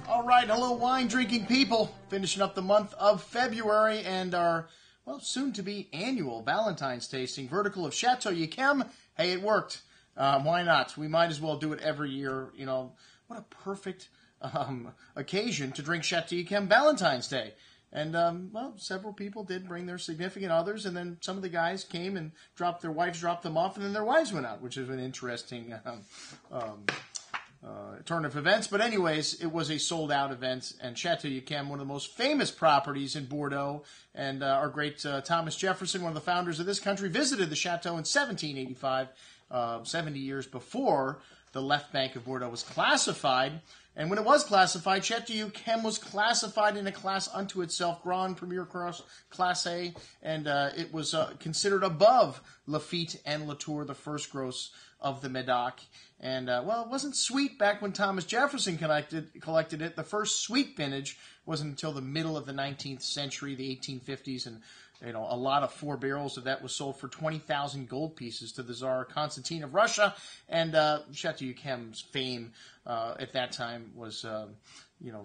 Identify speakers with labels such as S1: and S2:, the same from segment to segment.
S1: All right, hello wine-drinking people. Finishing up the month of February and our, well, soon-to-be annual Valentines tasting, vertical of Chateau D'Yquem. Hey, it worked. Why not? We might as well do it every year. You know, what a perfect occasion to drink Chateau D'Yquem Valentine's Day. And, well, several people did bring their significant others, and then some of the guys came and their wives dropped them off, and then their wives went out, which is an interesting turn of events. But anyways, it was a sold-out event, and Chateau D'Yquem, one of the most famous properties in Bordeaux, and our great Thomas Jefferson, one of the founders of this country, visited the chateau in 1785, 70 years before the left bank of Bordeaux was classified. And when it was classified, Chateau D'Yquem was classified in a class unto itself, Grand Premier Class A, and it was considered above Lafite and Latour, the first gross of the Medoc. And, well, it wasn't sweet back when Thomas Jefferson collected it. The first sweet vintage wasn't until the middle of the 19th century, the 1850s, and you know, a lot of 4 barrels of that was sold for 20,000 gold pieces to the Tsar Constantine of Russia. And Chateau D'Yquem's fame at that time was,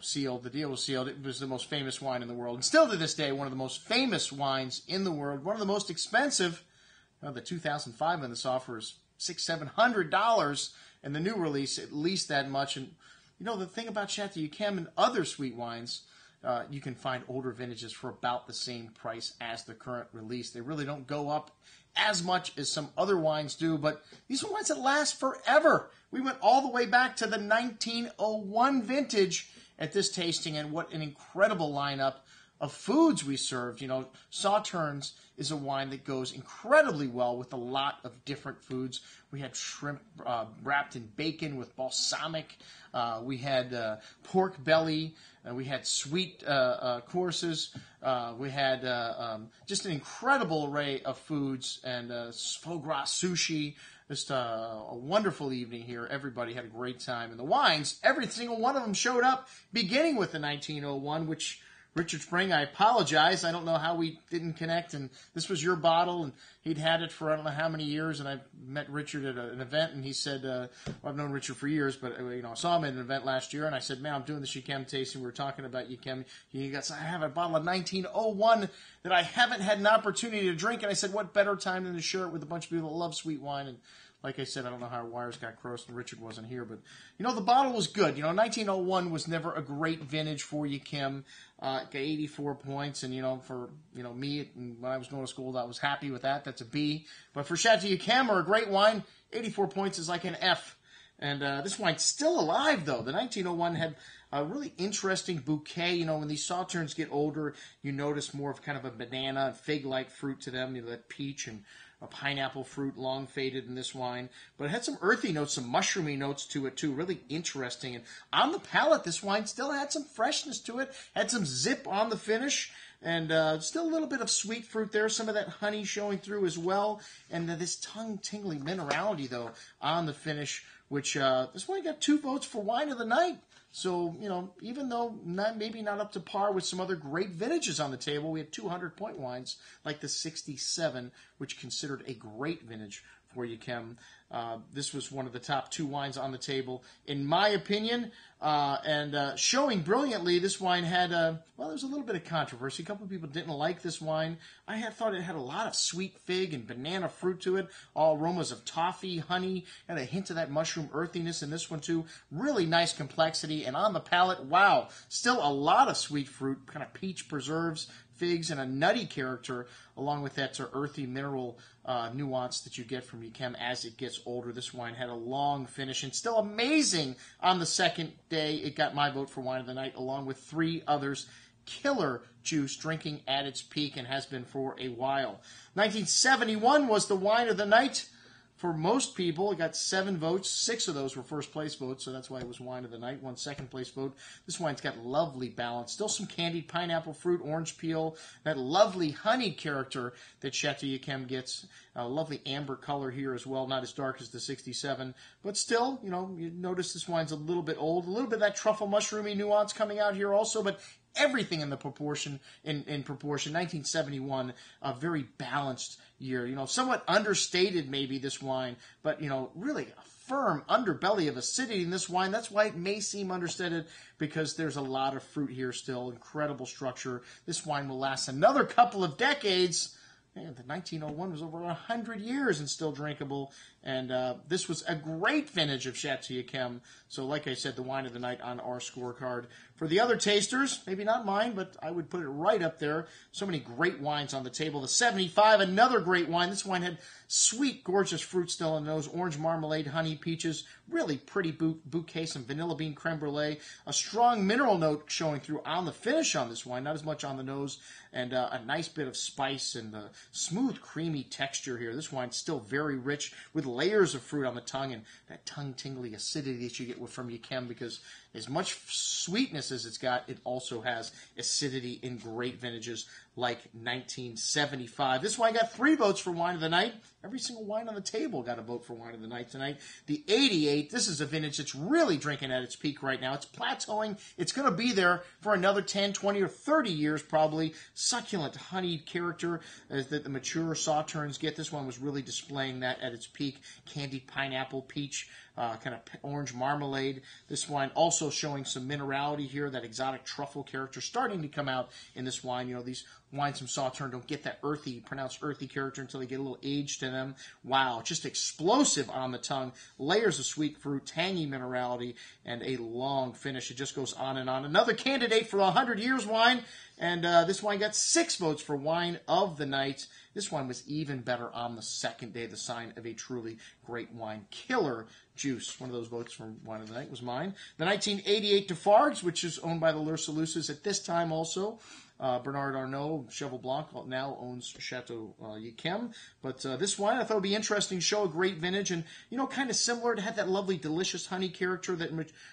S1: sealed. The deal was sealed. It was the most famous wine in the world. And still to this day, one of the most famous wines in the world. One of the most expensive. The 2005 one this offer is $600-700, and the new release at least that much. And you know, the thing about Chateau D'Yquem and other sweet wines, you can find older vintages for about the same price as the current release. They really don't go up as much as some other wines do, but these are wines that last forever. We went all the way back to the 1901 vintage at this tasting, and what an incredible lineup of foods we served. You know, Sauternes is a wine that goes incredibly well with a lot of different foods. We had shrimp wrapped in bacon with balsamic. We had pork belly. We had sweet courses. We had just an incredible array of foods, and foie gras sushi. Just a wonderful evening here. Everybody had a great time. And the wines, every single one of them showed up, beginning with the 1901, which Richard Spring, I apologize. I don't know how we didn't connect, and this was your bottle, and he'd had it for I don't know how many years, and I met Richard at an event, and he said, well, I've known Richard for years, but I saw him at an event last year, and I said, man, I'm doing this D'Yquem tasting. We were talking about D'Yquem. I have a bottle of 1901 that I haven't had an opportunity to drink, and I said, what better time than to share it with a bunch of people that love sweet wine? And like I said, I don't know how our wires got crossed and Richard wasn't here, but, the bottle was good. 1901 was never a great vintage for D'Yquem. Got 84 points, and, for, me, when I was going to school, I was happy with that. That's a B. But for Chateau D'Yquem, or a great wine, 84 points is like an F. And this wine's still alive, though. The 1901 had a really interesting bouquet. When these Sauternes get older, you notice more of kind of a banana and fig-like fruit to them. That peach and a pineapple fruit, long faded in this wine. But it had some earthy notes, some mushroomy notes to it, too. Really interesting. And on the palate, this wine still had some freshness to it. Had some zip on the finish. And still a little bit of sweet fruit there. Some of that honey showing through as well. And this tongue-tingling minerality, though, on the finish, which this wine got 2 votes for Wine of the Night. So, even though maybe not up to par with some other great vintages on the table, we had 200-point wines like the 67, which considered a great vintage for D'Yquem. This was one of the top 2 wines on the table, in my opinion. And showing brilliantly, this wine had, there was a little bit of controversy. A couple of people didn't like this wine. I thought it had a lot of sweet fig and banana fruit to it, all aromas of toffee, honey, and a hint of that mushroom earthiness in this one, too. Really nice complexity. And on the palate, wow, still a lot of sweet fruit, kind of peach preserves, figs, and a nutty character, along with that earthy mineral nuance that you get from D'Yquem as it gets older. This wine had a long finish and still amazing on the second day. It got my vote for Wine of the Night, along with 3 others. Killer juice, drinking at its peak, and has been for a while. 1971 was the Wine of the Night. For most people, it got 7 votes. 6 of those were first place votes, so that's why it was Wine of the Night. 1 second place vote. This wine's got lovely balance. Still some candied pineapple fruit, orange peel, that lovely honey character that Chateau D'Yquem gets. A lovely amber color here as well, not as dark as the 67. But still, you notice this wine's a little bit old. A little bit of that truffle mushroomy nuance coming out here also, but everything in proportion. 1971, a very balanced year. Somewhat understated maybe this wine, but really a firm underbelly of acidity in this wine. That's why it may seem understated, because there's a lot of fruit here still. Incredible structure. This wine will last another couple of decades. Man, the 1901 was over 100 years and still drinkable. And this was a great vintage of Chateau D'Yquem. So like I said, the wine of the night on our scorecard. For the other tasters, maybe not mine, but I would put it right up there. So many great wines on the table. The 75, another great wine. This wine had sweet, gorgeous fruit still in the nose. Orange marmalade, honey, peaches. Really pretty bouquet, some vanilla bean creme brulee. A strong mineral note showing through on the finish on this wine. Not as much on the nose. And a nice bit of spice and the smooth, creamy texture here. This wine's still very rich with layers of fruit on the tongue and that tongue-tingling acidity that you get from D'Yquem, because as much sweetness as it's got, it also has acidity in great vintages like 1975. This wine got 3 votes for Wine of the Night. Every single wine on the table got a vote for Wine of the Night tonight. The 88, this is a vintage that's really drinking at its peak right now. It's plateauing. It's going to be there for another 10, 20, or 30 years probably. Succulent, honeyed character that the mature sauternes get. This one was really displaying that at its peak. Candied pineapple, peach, kind of orange marmalade. This wine also showing some minerality here, that exotic truffle character starting to come out in this wine. You know, these wines from Sauterne don't get that earthy, pronounced earthy character until they get a little age to them. Wow, just explosive on the tongue. Layers of sweet fruit, tangy minerality, and a long finish. It just goes on and on. Another candidate for 100 years wine, and this wine got 6 votes for Wine of the Night. This wine was even better on the second day, the sign of a truly great wine. Killer Juice. One of those votes for Wine of the Night was mine. The 1988 Fargues, which is owned by the Lursaluses at this time also. Bernard Arnault, Cheval Blanc, now owns Chateau D'Yquem. But this wine I thought would be interesting. Show a great vintage and, you know, kind of similar. It had that lovely, delicious honey character that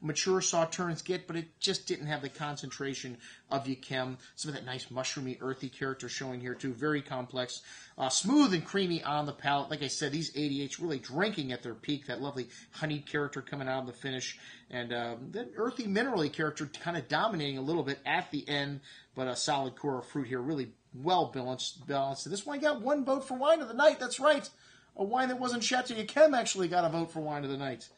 S1: mature sauternes get, but it just didn't have the concentration of D'Yquem. Some of that nice mushroomy, earthy character showing here too. Very complex. Smooth and creamy on the palate. Like I said, these 88s really drinking at their peak. That lovely honeyed character coming out of the finish. And that earthy, minerally character kind of dominating a little bit at the end. But a solid core of fruit here. Really well balanced. This wine got 1 vote for Wine of the Night. That's right. A wine that wasn't Chateau D'Yquem actually got a vote for Wine of the Night.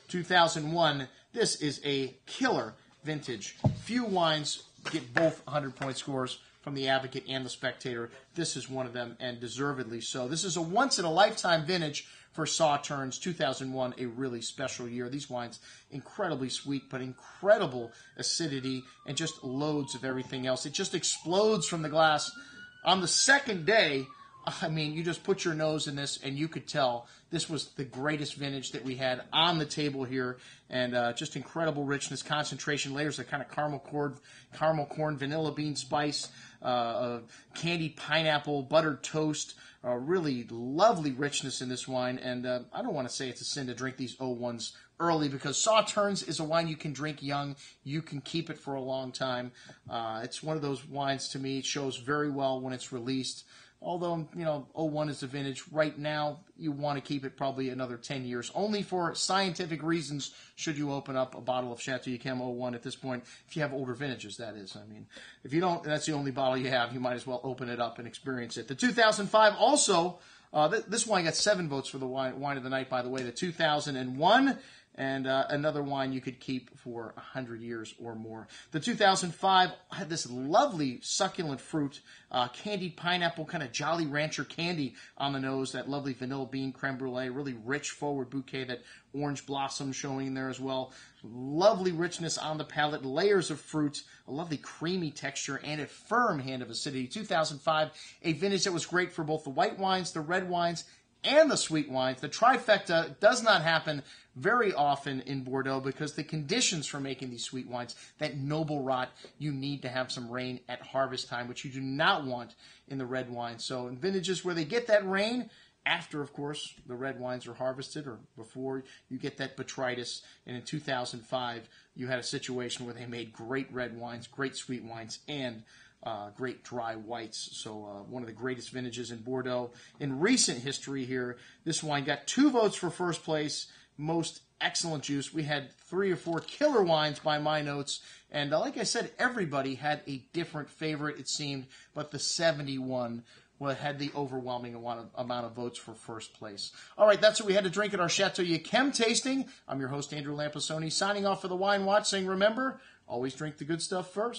S1: 2001. This is a killer vintage. Few wines get both 100-point scores from the Advocate and the Spectator. This is one of them, and deservedly so. This is a once-in-a-lifetime vintage for Sauternes. 2001, a really special year. These wines, incredibly sweet, but incredible acidity and just loads of everything else. It just explodes from the glass. On the second day, I mean, you just put your nose in this and you could tell this was the greatest vintage that we had on the table here. And just incredible richness, concentration, layers of kind of caramel corn, vanilla bean spice, candied pineapple, buttered toast. Really lovely richness in this wine. And I don't want to say it's a sin to drink these 01s early, because Sauternes is a wine you can drink young. You can keep it for a long time. It's one of those wines, to me, it shows very well when it's released. Although, you know, 01 is the vintage. Right now, you want to keep it probably another 10 years. Only for scientific reasons should you open up a bottle of Chateau D'Yquem 01 at this point. If you have older vintages, that is. I mean, if you don't, that's the only bottle you have. You might as well open it up and experience it. The 2005 also, this wine got 7 votes for the wine of the night, by the way. The 2001, and another wine you could keep for 100 years or more. The 2005 had this lovely succulent fruit, candied pineapple, kind of Jolly Rancher candy on the nose, that lovely vanilla bean creme brulee, really rich forward bouquet, that orange blossom showing in there as well. Lovely richness on the palate, layers of fruit, a lovely creamy texture, and a firm hand of acidity. 2005, a vintage that was great for both the white wines, the red wines, and the sweet wines. The trifecta does not happen very often in Bordeaux because the conditions for making these sweet wines, that noble rot, you need to have some rain at harvest time, which you do not want in the red wine. So in vintages where they get that rain, after, of course, the red wines are harvested or before, you get that botrytis. And in 2005, you had a situation where they made great red wines, great sweet wines, and great dry whites. So one of the greatest vintages in Bordeaux in recent history here. This wine got 2 votes for first place. Most excellent juice. We had 3 or 4 killer wines by my notes. And like I said, everybody had a different favorite, it seemed. But the 71 had the overwhelming amount of votes for first place. All right, that's what we had to drink at our Chateau D'Yquem tasting. I'm your host, Andrew Lamposoni, signing off for the Wine Watch, saying remember, always drink the good stuff first.